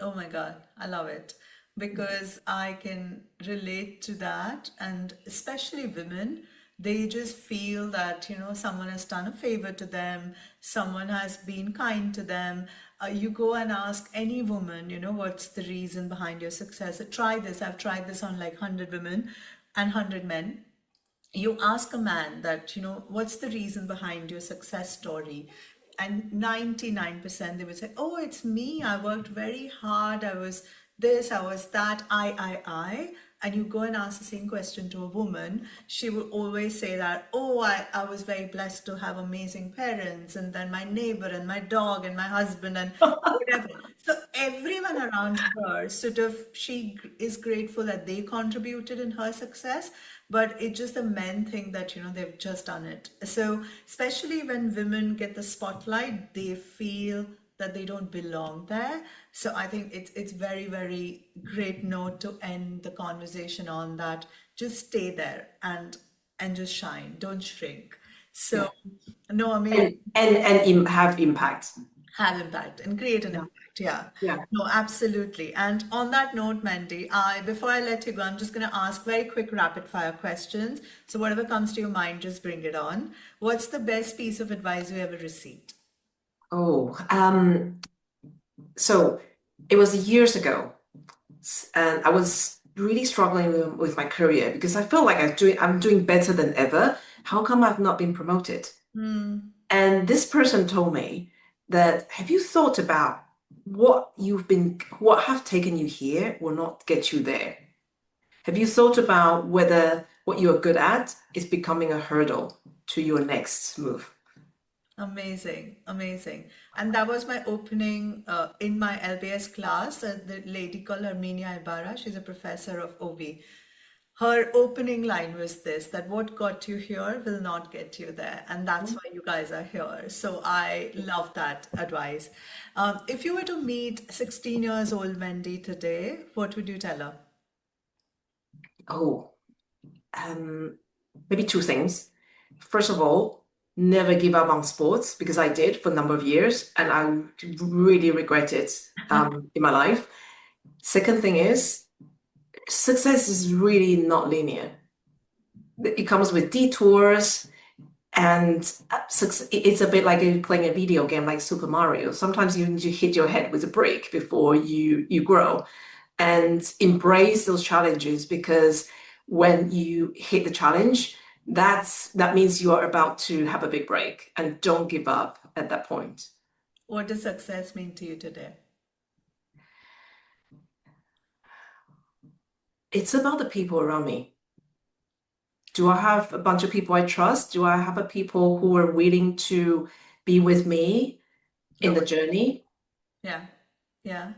Oh my God, I love it because I can relate to that. And especially women, they just feel that, someone has done a favor to them, someone has been kind to them. You go and ask any woman, what's the reason behind your success? Try this. I've tried this on like 100 women and 100 men. You ask a man that, what's the reason behind your success story? And 99% they would say, oh, it's me. I worked very hard. I was this, I was that, I. And you go and ask the same question to a woman, she will always say that, oh, I was very blessed to have amazing parents, and then my neighbor and my dog and my husband and whatever. So everyone around her sort of, she is grateful that they contributed in her success, but it's just the men think that, they've just done it. So especially when women get the spotlight, they feel that they don't belong there. So I think it's very, very great note to end the conversation on that. Just stay there and just shine. Don't shrink. So Yeah. no, amazing. And have impact. Have impact and create an Yeah. impact. Yeah. Yeah. No, absolutely. And on that note, Mandy, before I let you go, I'm just going to ask very quick rapid fire questions. So whatever comes to your mind, just bring it on. What's the best piece of advice you ever received? Oh, so it was years ago, and I was really struggling with my career because I feel like I'm doing better than ever. How come I've not been promoted? And this person told me that, have you thought about what have taken you here will not get you there? Have you thought about whether what you're good at is becoming a hurdle to your next move? Amazing, amazing. And that was my opening in my LBS class. The lady called Armenia Ibarra, she's a professor of OB. Her opening line was this, that what got you here will not get you there. And that's why you guys are here. So I love that advice. If you were to meet 16 years old Wendy today, what would you tell her? Oh, maybe two things. First of all, never give up on sports because I did for a number of years and I really regret it in my life. Second thing is, success is really not linear. It comes with detours, and it's a bit like playing a video game like Super Mario. Sometimes you need to hit your head with a brick before you grow, and embrace those challenges, because when you hit the challenge, that means you are about to have a big break, and don't give up at that point. What does success mean to you today? It's about the people around me. Do I have a bunch of people I trust? Do I have a people who are willing to be with me in the journey? Yeah, yeah.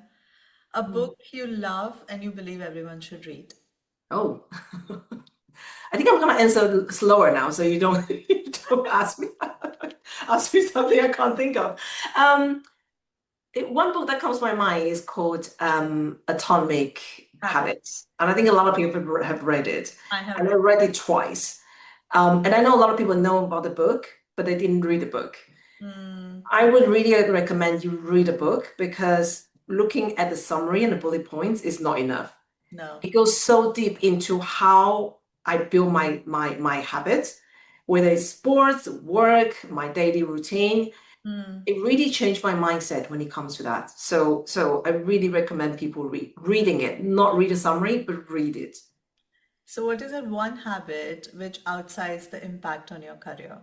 A book you love and you believe everyone should read. Oh, I think I'm gonna answer slower now, so you don't you don't ask me something I can't think of. One book that comes to my mind is called Atomic Habits, and I think a lot of people have read it. I have And I read it twice. And I know a lot of people know about the book, but they didn't read the book. I would really recommend you read a book, because looking at the summary and the bullet points is not enough. no. It goes so deep into how I build my habits, whether it's sports, work, my daily routine. It really changed my mindset when it comes to that. So I really recommend people reading it, not read a summary, but read it. So what is that one habit which outsides the impact on your career?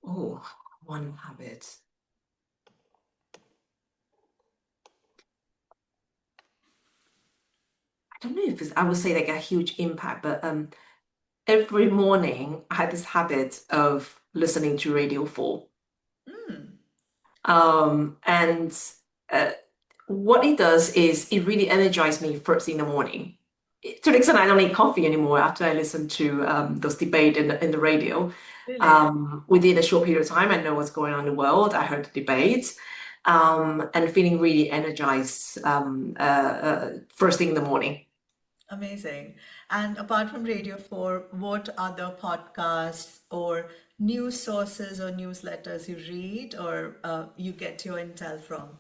Oh, one habit. I don't know if I would say like a huge impact, but every morning I had this habit of listening to Radio 4. And what it does is it really energizes me first in the morning. to the extent I don't eat coffee anymore after I listen to those debate in the radio. Really? Within a short period of time, I know what's going on in the world. I heard the debates, and feeling really energized first thing in the morning. Amazing. And apart from Radio 4, what other podcasts or news sources or newsletters you read or you get your intel from?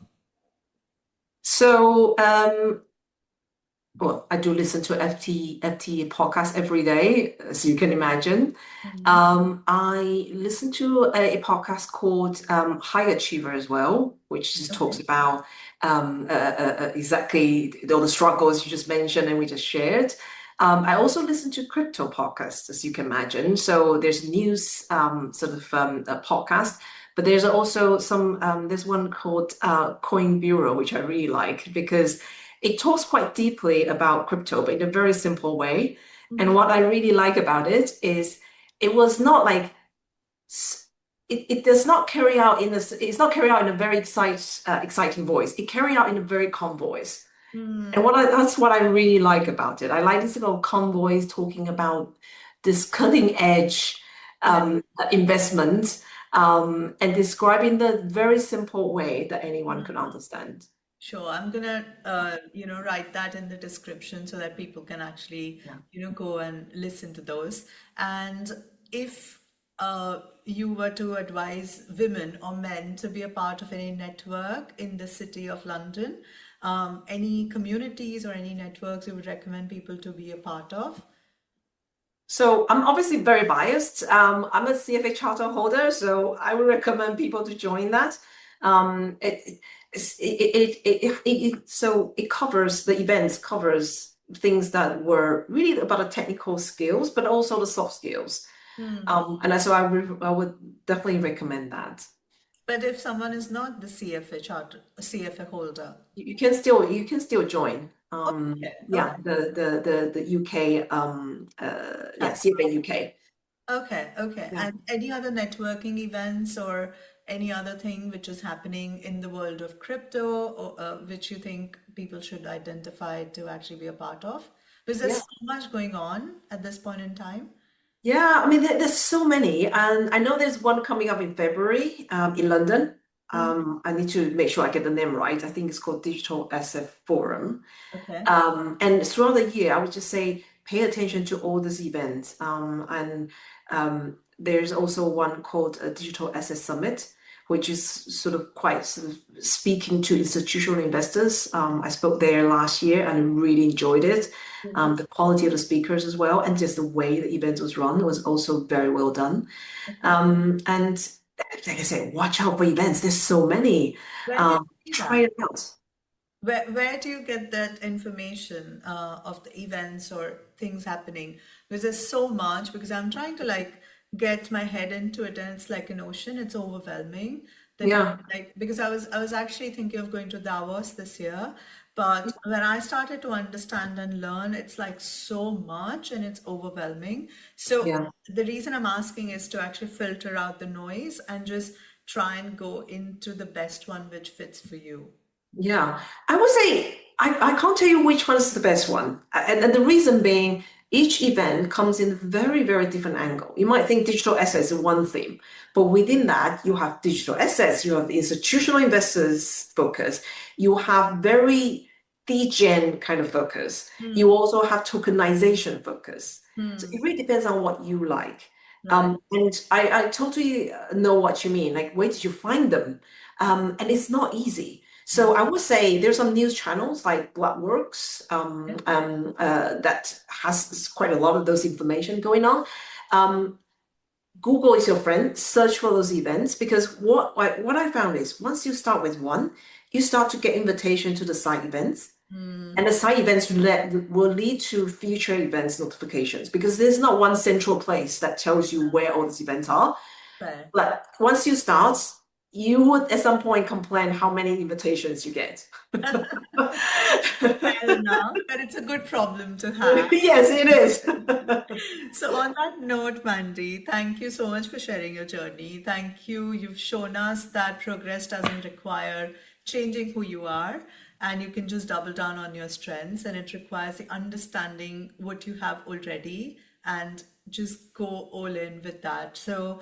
So, well, I do listen to FT podcast every day, as you can imagine. Mhm. I listen to a podcast called High Achiever as well, which just talks Okay. about exactly all the struggles you just mentioned and we just shared. I also listen to crypto podcasts, as you can imagine. So there's news a podcast, but there's also there's one called Coin Bureau, which I really like because it talks quite deeply about crypto, but in a very simple way. And Mhm. what I really like about it is it was not like it does not carry out it's not carried out in a very exciting voice. It carried out in a very calm voice. And Mm. that's what I really like about it. I like this little calm voice talking about this cutting edge Yeah. investment, and describing the very simple way that anyone could understand. Sure. I'm gonna, write that in the description so that people can actually, Yeah. go and listen to those. And if you were to advise women or men to be a part of any network in the city of London, any communities or any networks you would recommend people to be a part of? So I'm obviously very biased. I'm a CFA charter holder, so I would recommend people to join that. Um, it, so it covers the events, covers things that were really about the technical skills, but also the soft skills. So I would definitely recommend that. But if someone is not the CFA charter, CFA holder, You can still join. okay, Yeah, okay. the UK CFA UK. Okay, okay. Yeah. And any other networking events or any other thing which is happening in the world of crypto or which you think people should identify to actually be a part of? Because there's Yeah. so much going on at this point in time. Yeah, I mean, there's so many, and I know there's one coming up in February in London. Mm. I need to make sure I get the name right. I think it's called Digital SF Forum. Okay. And throughout the year, I would just say pay attention to all these events. And there's also one called a Digital Asset Summit, which is sort of quite sort of speaking to institutional investors. I spoke there last year and really enjoyed it. Mhm. The quality of the speakers as well, and just the way the event was run was also very well done. Okay. And like I said, watch out for events. There's so many. Where do you see Try that? it out. Where do you get that information of the events or things happening? Because there's so much, because I'm trying to like get my head into it and it's like an ocean, it's overwhelming. That you Yeah. like because I was actually thinking of going to Davos this year, but when I started to understand and learn, it's like so much and it's overwhelming. So Yeah. the reason I'm asking is to actually filter out the noise and just try and go into the best one which fits for you. Yeah, I would say I can't tell you which one's the best one. And the reason being, each event comes in a very, very different angle. You might think digital assets is one theme, but within that, you have digital assets, you have institutional investors focus, you have very degen kind of focus. You Hmm. also have tokenization focus. So Hmm. it really depends on what you like. Right. And I totally know what you mean. Like, where did you find them? And it's not easy. So I would say there's some news channels like Bloodworks Yeah. that has quite a lot of those information going on. Um, Google is your friend. Search for those events because what I found is once you start with one, you start to get invitation to the side events. Hmm. And the side events will lead to future events notifications because there's not one central place that tells you where all these events are. Fair. But once you start, you would at some point complain how many invitations you get. Fair enough, but it's a good problem to have. Yes, it is. So, on that note, Mandy, thank you so much for sharing your journey. Thank you. You've shown us that progress doesn't require changing who you are. and you can just double down on your strengths, and it requires the understanding what you have already and just go all in with that. So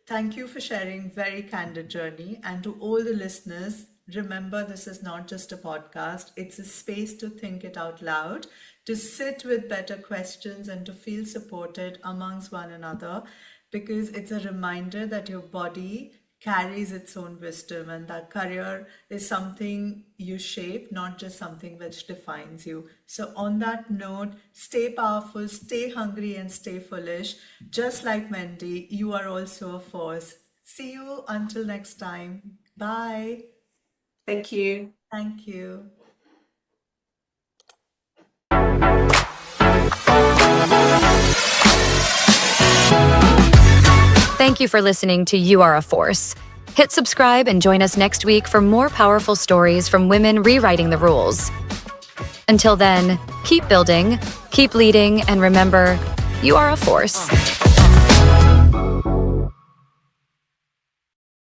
thank you for sharing very candid journey. And to all the listeners, remember, this is not just a podcast. It's a space to think it out loud, to sit with better questions, and to feel supported amongst one another, because it's a reminder that your body carries its own wisdom, and that career is something you shape, not just something which defines you. So on that note, stay powerful, stay hungry, and stay foolish. Just like Mandy, you are also a force. See you until next time. Bye. Thank you. Thank you. Thank you for listening to You Are a Force. Hit subscribe and join us next week for more powerful stories from women rewriting the rules. Until then, keep building, keep leading, and remember, you are a force.